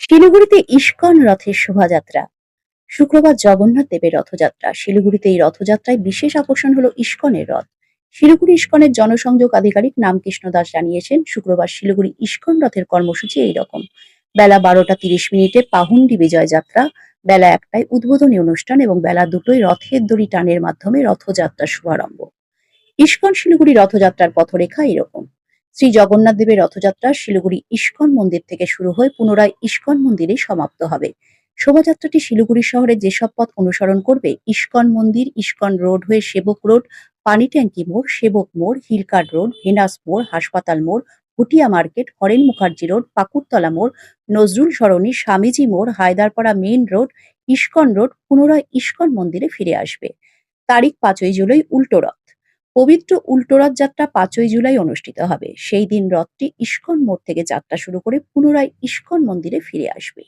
শিলিগুড়িতে ইস্কন রথের শোভাযাত্রা। শুক্রবার জগন্নাথ দেবের রথযাত্রা। শিলিগুড়িতে এই রথযাত্রায় বিশেষ আকর্ষণ হলো ইস্কনের রথ। শিলিগুড়ি ইস্কনের জনসংযোগ আধিকারিক নামকৃষ্ণ দাস জানিয়েছেন, শুক্রবার শিলিগুড়ি ইস্কন রথের কর্মসূচি এইরকম: বেলা 12টা 30 মিনিটে পাহুন্ডি বিজয় যাত্রা, বেলা 1টায় উদ্বোধনী অনুষ্ঠান এবং বেলা 2টোয় রথের দড়ি টানের মাধ্যমে রথযাত্রার শুভারম্ভ। ইস্কন শিলিগুড়ি রথযাত্রার পথরেখা এরকম: শ্রী জগন্নাথ দেবের রথযাত্রা শিলিগুড়ি ইস্কন মন্দির থেকে শুরু হয়ে পুনরায় ইস্কন মন্দিরে সমাপ্ত হবে। শোভাযাত্রাটি শিলিগুড়ি শহরের যেসব পথ অনুসরণ করবে: ইস্কন মন্দির, ইস্কন রোড হয়ে সেবক রোড, পানিট্যাঙ্কি মোড়, সেবক মোড়, হিলকার্ট রোড, ভেনাস মোড়, হাসপাতাল মোড়, ভুটিয়া মার্কেট, হরেন মুখার্জি রোড, পাকুড়তলা মোড়, নজরুল সরণি, স্বামীজি মোড়, Haidarpara main road, ISKCON road, পুনরায় ইস্কন মন্দিরে ফিরে আসবে। তারিখ 5ই জুলাই, উল্টো রথ। পবিত্র উল্টো রথযাত্রা 5ই জুলাই অনুষ্ঠিত হবে। সেই দিন রথটি ইস্কন মোড় থেকে যাত্রা শুরু করে পুনরায় ইস্কন মন্দিরে ফিরে আসবে।